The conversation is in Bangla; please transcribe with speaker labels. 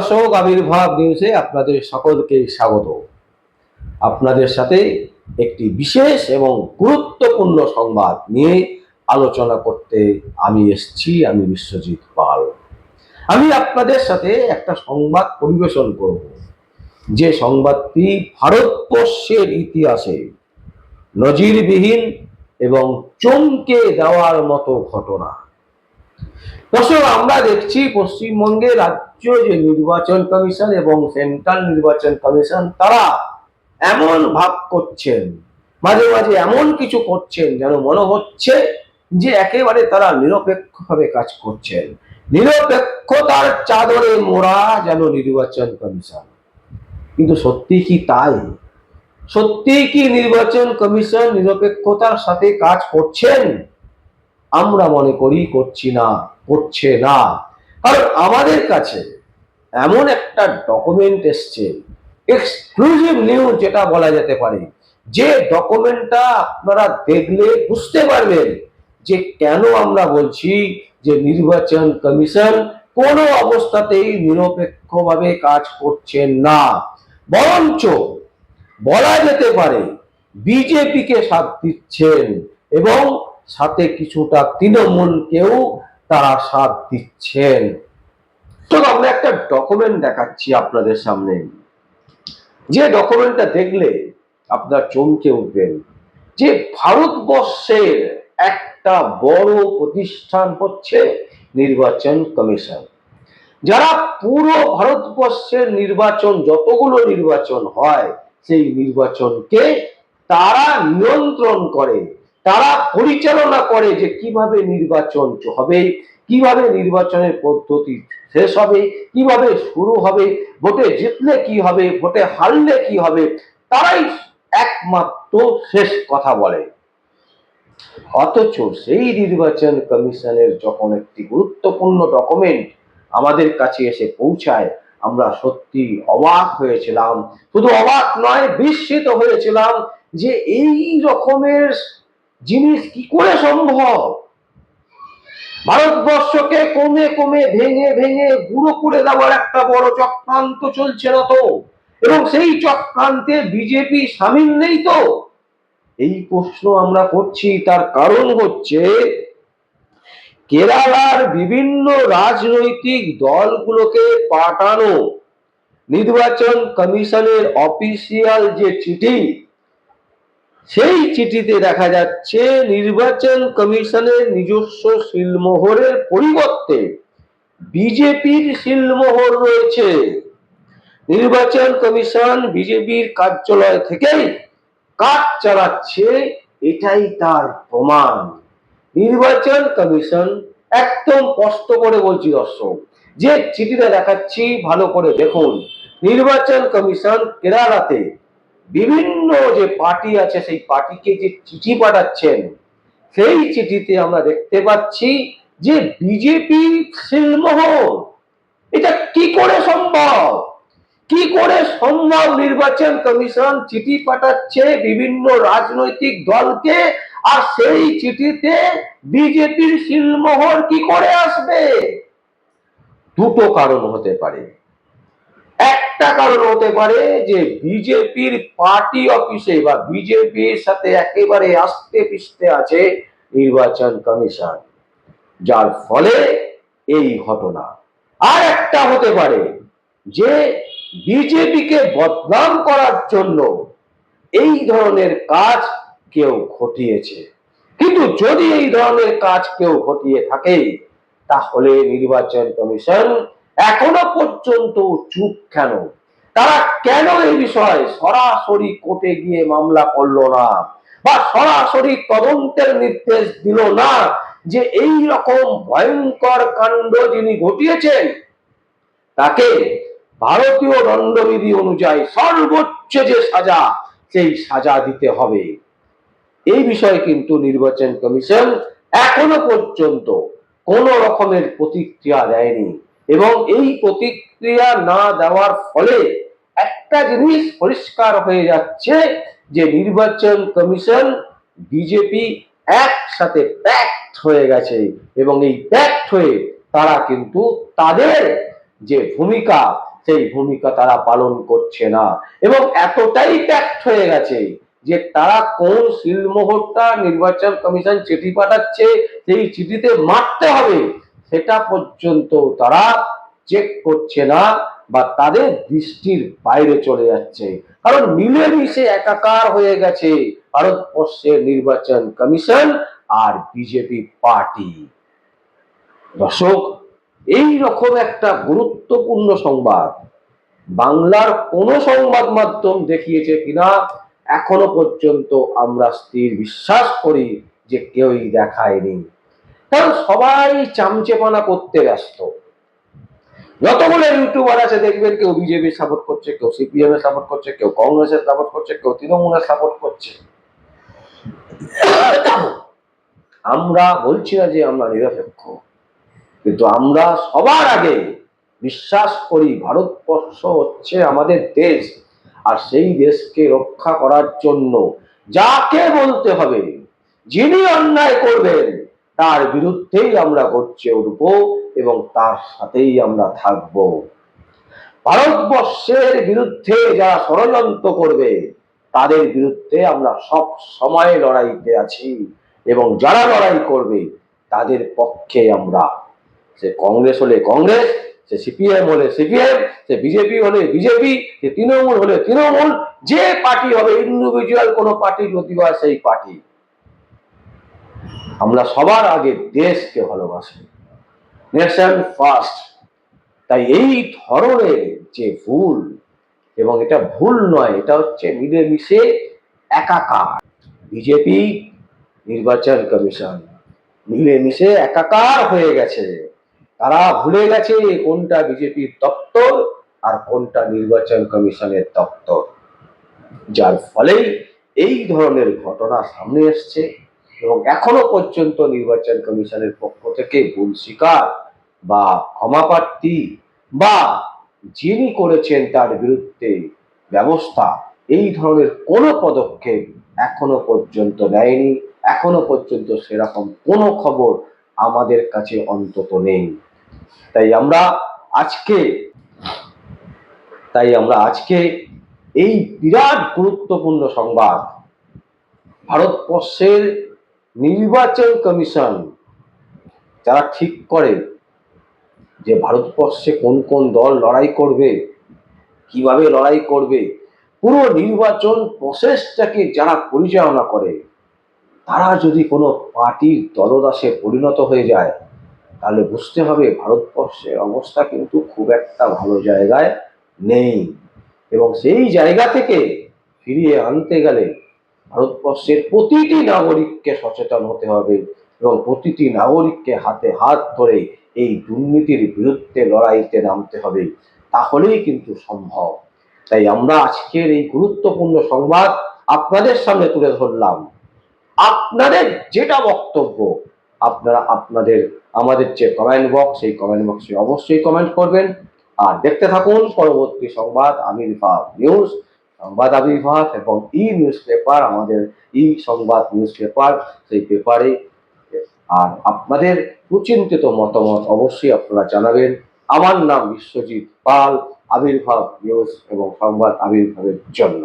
Speaker 1: দর্শক, আবির্ভাব নিউজে আপনাদের সকলকে স্বাগত। আপনাদের সাথে একটি বিশেষ এবং গুরুত্বপূর্ণ সংবাদ নিয়ে আলোচনা করতে আমি বিশ্বজিৎ পাল। আমি আপনাদের সাথে একটা সংবাদ পরিবেশন করব, যে সংবাদটি ভারতবর্ষের ইতিহাসে নজিরবিহীন এবং চমকে দেওয়ার মতো ঘটনা। দর্শক, আমরা দেখছি পশ্চিমবঙ্গে রাজ্য যে নির্বাচন কমিশন এবং সেন্ট্রাল নির্বাচন কমিশন, তারা এমন ভাব করছেন, মাঝে মাঝে এমন কিছু করছেন যেন মনে হচ্ছে যে একেবারে তারা নিরপেক্ষভাবে কাজ করছেন। নিরপেক্ষতার চাদরে মোড়া যেন নির্বাচন কমিশন। কিন্তু সত্যি কি তাই? সত্যি কি নির্বাচন কমিশন নিরপেক্ষতার সাথে কাজ করছেন? আমরা মনে করি করছে না। কারণ আমাদের কাছে এমন একটা ডকুমেন্ট এসছে, এক্সক্লুসিভ নিউজ যেটা বলা যেতে পারে, যে ডকুমেন্টটা আপনারা দেখলে বুঝতে পারবেন যে কেন আমরা বলছি যে নির্বাচন কমিশন কোনো অবস্থাতেই নিরপেক্ষভাবে কাজ করছেন না, বরঞ্চ বলা যেতে পারে বিজেপিকে সাথ দিচ্ছেন এবং সাথে কিছুটা তৃণমূলকেও তারা সাথ দিচ্ছেন। তো আমরা একটা ডকুমেন্ট দেখাচ্ছি আপনাদের সামনে, যে ডকুমেন্টটা দেখলে আপনারা চমকে উঠবেন যে ভারতবর্ষের একটা বড় প্রতিষ্ঠান হচ্ছে নির্বাচন কমিশন, যারা পুরো ভারতবর্ষের নির্বাচন, যতগুলো নির্বাচন হয় সেই নির্বাচনকে তারা নিয়ন্ত্রণ করে, তারা পরিচালনা করে, যে কিভাবে নির্বাচন হবে, কিভাবে নির্বাচনের পদ্ধতি শেষ হবে, কিভাবে শুরু হবে, ভোটে জিতলে কি হবে, ভোটে হারলে কি হবে, তারাই একমাত্র শেষ কথা বলে। অথচ সেই নির্বাচন কমিশনের যখন একটি গুরুত্বপূর্ণ ডকুমেন্ট আমাদের কাছে এসে পৌঁছায়, আমরা সত্যি অবাক হয়েছিলাম। শুধু অবাক নয়, বিস্মিত হয়েছিলাম যে এই রকমের জিনিস কি করে সম্ভব। ভারতবর্ষকে কমে কমে ভেঙে ভেঙে গুঁড়ো করে দেওয়ার একটা বড় চক্রান্ত চলছে না তো? এবং সেই চক্রান্তে বিজেপি সামিল নেই তো? এই প্রশ্ন আমরা করছি। তার কারণ হচ্ছে কেরালার বিভিন্ন রাজনৈতিক দলগুলোকে পাঠানো নির্বাচন কমিশনের অফিসিয়াল যে চিঠি, সেই চিঠিতে দেখা যাচ্ছে নির্বাচন কমিশনের নিজস্ব সিলমোহরের পরিবর্তে বিজেপির সিলমোহর রয়েছে। নির্বাচন কমিশন বিজেপির কার্যালয় থেকেই কাজ চালাচ্ছে, এটাই তার প্রমাণ। নির্বাচন কমিশন একদম স্পষ্ট করে বলছি দর্শক, যে চিঠিটা দেখাচ্ছি ভালো করে দেখুন। নির্বাচন কমিশন কেরালাতে বিভিন্ন যে পার্টি আছে সেই পার্টিকে যে চিঠি পাঠাচ্ছেন, সেই চিঠিতে আমরা দেখতে পাচ্ছি যে বিজেপি সিলমোহর। এটা কি করে সম্ভব? কি করে সম্ভব নির্বাচন কমিশন চিঠি পাঠাচ্ছে বিভিন্ন রাজনৈতিক দলকে, আর সেই চিঠিতে বিজেপির সিলমোহর কি করে আসবে? দুটো কারণ হতে পারে। একটা কারণ হতে পারে যে বিজেপির পার্টি অফিসে বা বিজেপির সাথে একেবারে আস্তে পিস্তে আছে নির্বাচন কমিশন, যার ফলে এই ঘটনা। আর একটা হতে পারে যে বিজেপিকে বদনাম করার জন্য এই ধরনের কাজ কেউ ঘটিয়েছে। কিন্তু যদি এই ধরনের কাজ কেউ ঘটিয়ে থাকে, তাহলে নির্বাচন কমিশন এখনো পর্যন্ত চুপ কেন? তারা কেন এই বিষয়ে সরাসরি কোর্টে গিয়ে মামলা করলো না, বা সরাসরি তদন্তের নির্দেশ দিল না, যে এই রকম ভয়ঙ্কর কাণ্ড যিনি ঘটিয়েছেন তাকে ভারতীয় দণ্ডবিধি অনুযায়ী সর্বোচ্চ যে সাজা, সেই সাজা দিতে হবে? এই বিষয়ে কিন্তু নির্বাচন কমিশন এখনো পর্যন্ত কোন রকমের প্রতিক্রিয়া দেয়নি। এবং এই প্রতিক্রিয়া না দেওয়ার ফলে একটা জিনিস পরিষ্কার হয়ে যাচ্ছে যে নির্বাচন কমিশন বিজেপি একসাথে প্যাক্ট হয়ে গেছে, এবং এই প্যাক্ট হয়ে তারা কিন্তু তাদের যে ভূমিকা, সেই ভূমিকা তারা পালন করছে না এবং এতটাই ট্যাক্ট হয়ে গেছে যে তারা কোন সিলমোহরটা নির্বাচন কমিশন চিঠি পাঠাচ্ছে সেই চিঠিতে মারতে হবে সেটা পর্যন্ত তারা চেক করছে না বা তাদের দৃষ্টির বাইরে চলে যাচ্ছে, কারণ মিলেমিশে একাকার হয়ে গেছে ভারতবর্ষের নির্বাচন কমিশন আর বিজেপি পার্টি। দর্শক, এই রকম একটা গুরুত্বপূর্ণ সংবাদ বাংলার কোন সংবাদ মাধ্যম দেখিয়েছে কিনা এখনো পর্যন্ত আমরা স্থির বিশ্বাস করি যে কেউই দেখায়নি, কারণ সবাই চামচেপানা করতে ব্যস্ত। যতগুলো ইউটিউবার আছে দেখবেন কেউ বিজেপি সাপোর্ট করছে, কেউ সিপিএম এর সাপোর্ট করছে, কেউ কংগ্রেসের সাপোর্ট করছে, কেউ তৃণমূলের সাপোর্ট করছে। আমরা বলছি না যে আমরা নিরপেক্ষ, কিন্তু আমরা সবার আগে বিশ্বাস করি ভারতবর্ষ হচ্ছে আমাদের দেশ, আর সেই দেশকে রক্ষা করার জন্য যাকে বলতে হবে, যিনি অন্যায় করবেন তার বিরুদ্ধেই আমরা গর্জে উঠব এবং তার সাথেই আমরা থাকব। ভারতবর্ষের বিরুদ্ধে যারা ষড়যন্ত্র করবে তাদের বিরুদ্ধে আমরা সব সময় লড়াইতে আছি এবং যারা লড়াই করবে তাদের পক্ষে আমরা, সে কংগ্রেস হলে কংগ্রেস, সে সিপিএম হলে সিপিএম, সে বিজেপি হলে বিজেপি, সে তৃণমূল হলে তৃণমূল, যে পার্টি হবে, ইন্ডিভিজুয়াল কোনো পার্টি যদি হয় সেই পার্টি, আমরা সবার আগে দেশকে ভালোবাসি, নেশন ফার্স্ট। তাই এই ধরনের যে ভুল, এবং এটা ভুল নয়, এটা হচ্ছে মিলেমিশে একাকার, বিজেপি নির্বাচন কমিশন মিলেমিশে একাকার হয়ে গেছে। তারা ভুলে গেছে কোনটা বিজেপির দপ্তর আর কোনটা নির্বাচন কমিশনের দপ্তর, যার ফলেই এই ধরনের ঘটনা সামনে এসছে এবং এখনো পর্যন্ত নির্বাচন কমিশনের পক্ষ থেকে ভুল স্বীকার বা ক্ষমাপ্রার্থী বা যিনি করেছেন তার বিরুদ্ধে ব্যবস্থা, এই ধরনের কোনো পদক্ষেপ এখনো পর্যন্ত নেয়নি। এখনো পর্যন্ত সেরকম কোনো খবর আমাদের কাছে অন্তত নেই। তাই আমরা আজকে এই বিরাট গুরুত্বপূর্ণ সংবাদ, ভারতবর্ষের নির্বাচন কমিশন যারা ঠিক করে যে ভারতবর্ষে কোন কোন দল লড়াই করবে, কিভাবে লড়াই করবে, পুরো নির্বাচন প্রসেসটাকে যারা পরিচালনা করে, তারা যদি কোনো পার্টির দলদাসে পরিণত হয়ে যায় তাহলে বুঝতে হবে ভারতবর্ষের অবস্থা কিন্তু খুব একটা ভালো জায়গায় নেই। এবং সেই জায়গা থেকে ফিরিয়ে আনতে গেলে ভারতবর্ষের প্রতিটি নাগরিককে সচেতন হতে হবে এবং প্রতিটি নাগরিককে হাতে হাত ধরে এই দুর্নীতির বিরুদ্ধে লড়াইতে নামতে হবে, তাহলেই কিন্তু সম্ভব। তাই আমরা আজকের এই গুরুত্বপূর্ণ সংবাদ আপনাদের সামনে তুলে ধরলাম। আপনাদের যেটা বক্তব্য আপনারা আমাদের যে কমেন্ট বক্স, সেই কমেন্ট বক্সে অবশ্যই কমেন্ট করবেন। আর দেখতে থাকুন পরবর্তী সংবাদ আবির্ভাব নিউজ, সংবাদ আবির্ভাব এবং নিউজ পেপার, আমাদের সংবাদ নিউজ পেপার, সেই পেপারে। আর আপনাদের সুচিন্তিত মতামত অবশ্যই আপনারা জানাবেন। আমার নাম বিশ্বজিৎ পাল, আবির্ভাব নিউজ এবং সংবাদ আবির্ভাবের জন্য।